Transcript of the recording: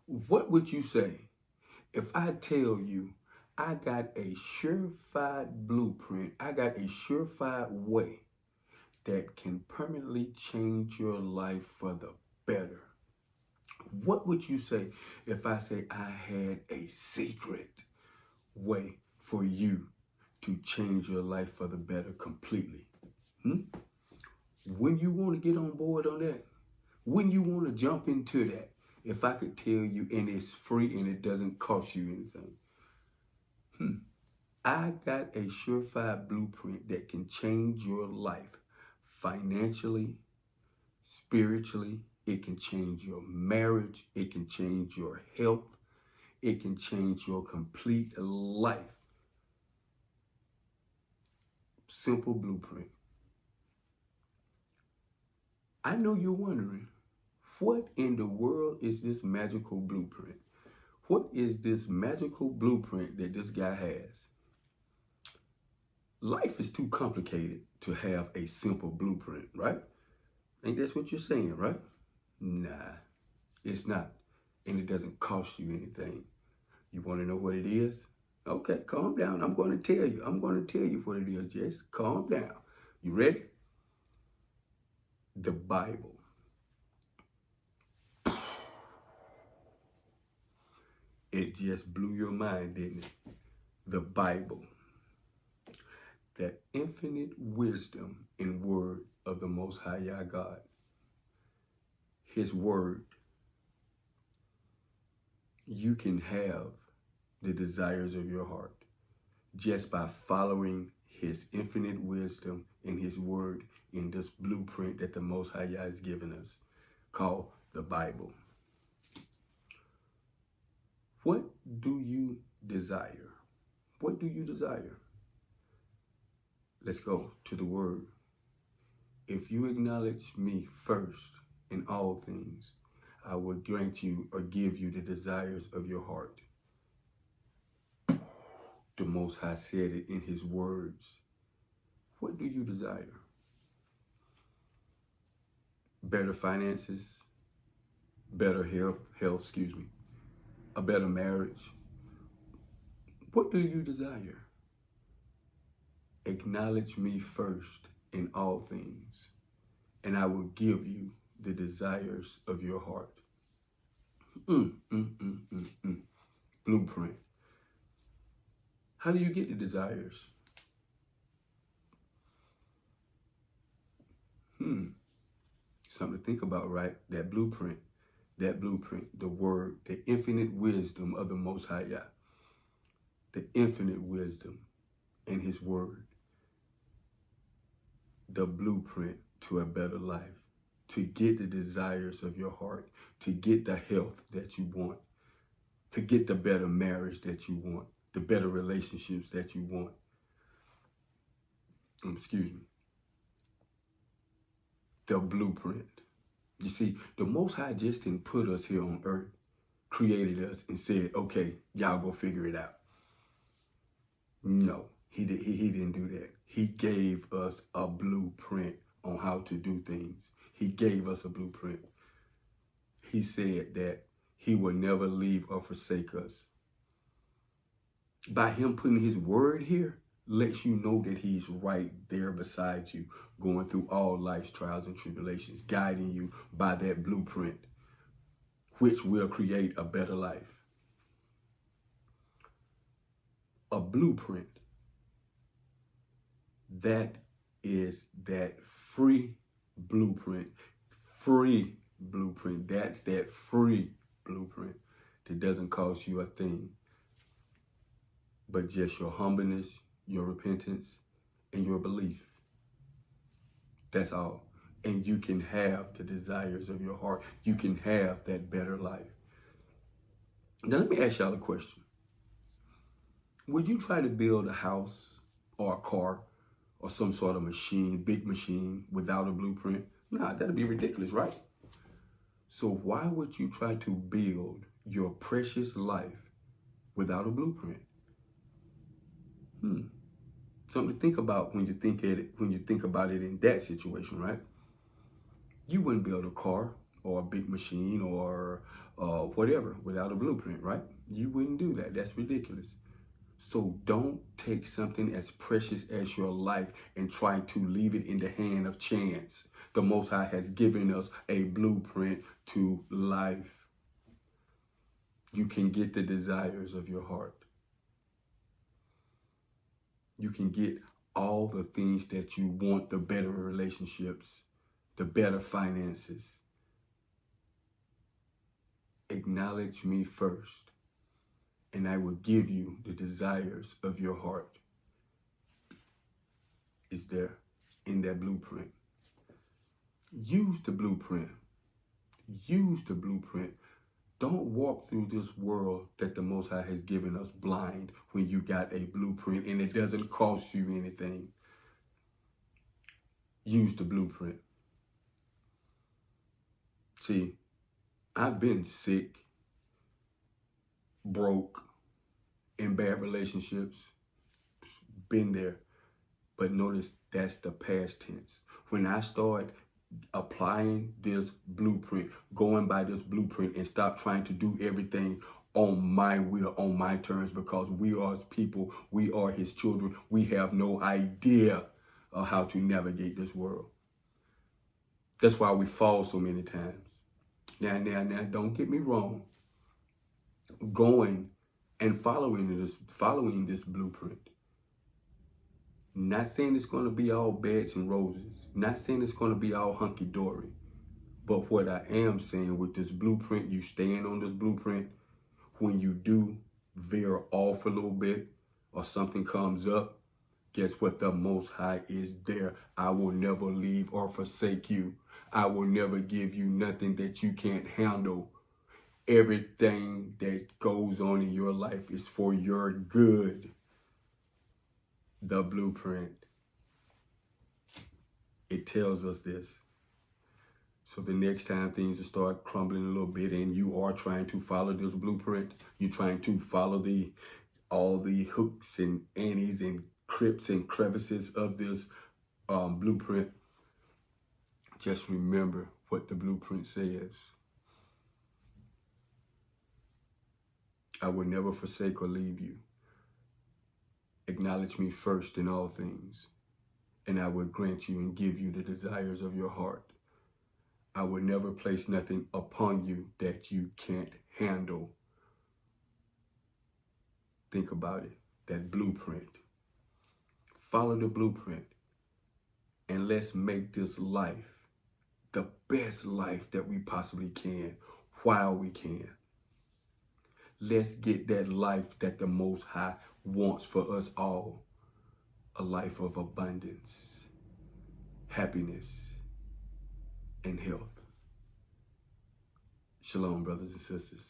What would you say if I tell you I got a surefire blueprint, I got a surefire way that can permanently change your life for the better? What would you say if I say I had a secret way for you to change your life for the better completely? Hmm? When you want to get on board on that, when you want to jump into that, if I could tell you, and it's free and it doesn't cost you anything, I got a surefire blueprint that can change your life financially, spiritually. It can change your marriage. It can change your health. It can change your complete life. Simple blueprint. I know you're wondering, what in the world is this magical blueprint? What is this magical blueprint that this guy has? Life is too complicated to have a simple blueprint, right? Ain't that's what you're saying, right? Nah, it's not. And it doesn't cost you anything. You want to know what it is? Okay, calm down. I'm going to tell you. I'm going to tell you what it is, Jess. Calm down. You ready? The Bible. It just blew your mind, didn't it? The Bible. That infinite wisdom and word of the Most High Yah God. His word. You can have the desires of your heart just by following his infinite wisdom and his word in this blueprint that the Most High Yah has given us, called the Bible. What do you desire? What do you desire? Let's go to the word. If you acknowledge me first in all things, I will grant you or give you the desires of your heart. The Most High said it in his words. What do you desire? Better finances, better health, a better marriage. What do you desire? Acknowledge me first in all things, and I will give you the desires of your heart. Blueprint. How do you get the desires? Something to think about, right? That blueprint, the word, the infinite wisdom of the Most High Yah, the infinite wisdom in his word, the blueprint to a better life, to get the desires of your heart, to get the health that you want, to get the better marriage that you want, the better relationships that you want. The blueprint. You see, the Most High just didn't put us here on earth, created us and said, okay, y'all go figure it out. No, he didn't do that. He gave us a blueprint on how to do things. He gave us a blueprint. He said that he will never leave or forsake us. By him putting his word here, lets you know that he's right there beside you, going through all life's trials and tribulations, guiding you by that blueprint, which will create a better life. A blueprint. That is that free blueprint. Free blueprint. That's that free blueprint that doesn't cost you a thing, but just your humbleness, your repentance, and your belief. That's all. And you can have the desires of your heart. You can have that better life. Now, let me ask y'all a question. Would you try to build a house or a car or some sort of machine, big machine, without a blueprint? Nah, that'd be ridiculous, right? So why would you try to build your precious life without a blueprint? Something to think about when you think about it in that situation, right? You wouldn't build a car or a big machine or whatever without a blueprint, right? You wouldn't do that. That's ridiculous. So don't take something as precious as your life and try to leave it in the hand of chance. The Most High has given us a blueprint to life. You can get the desires of your heart. You can get all the things that you want, the better relationships, the better finances. Acknowledge me first, and I will give you the desires of your heart. Is there in that blueprint. Use the blueprint. Use the blueprint. Don't walk through this world that the Most High has given us blind when you got a blueprint and it doesn't cost you anything. Use the blueprint. See, I've been sick, broke, in bad relationships, been there. But notice that's the past tense. When I start applying this blueprint, going by this blueprint, and stop trying to do everything on my will, on my terms, because we are his people, we are his children, we have no idea of how to navigate this world. That's why we fall so many times. Now, don't get me wrong. Going and following this blueprint. Not saying it's going to be all beds and roses. Not saying it's going to be all hunky-dory. But what I am saying with this blueprint, you stand on this blueprint, when you do veer off a little bit or something comes up, guess what? The Most High is there. I will never leave or forsake you. I will never give you nothing that you can't handle. Everything that goes on in your life is for your good. The blueprint. It tells us this. So the next time things start crumbling a little bit and you are trying to follow this blueprint, you're trying to follow all the hooks and annies and crypts and crevices of this blueprint, just remember what the blueprint says. I will never forsake or leave you. Acknowledge me first in all things, and I will grant you and give you the desires of your heart. I will never place nothing upon you that you can't handle. Think about it, that blueprint. Follow the blueprint, and let's make this life the best life that we possibly can while we can. Let's get that life that the Most High wants for us all. A life of abundance, happiness, and health. Shalom, brothers and sisters.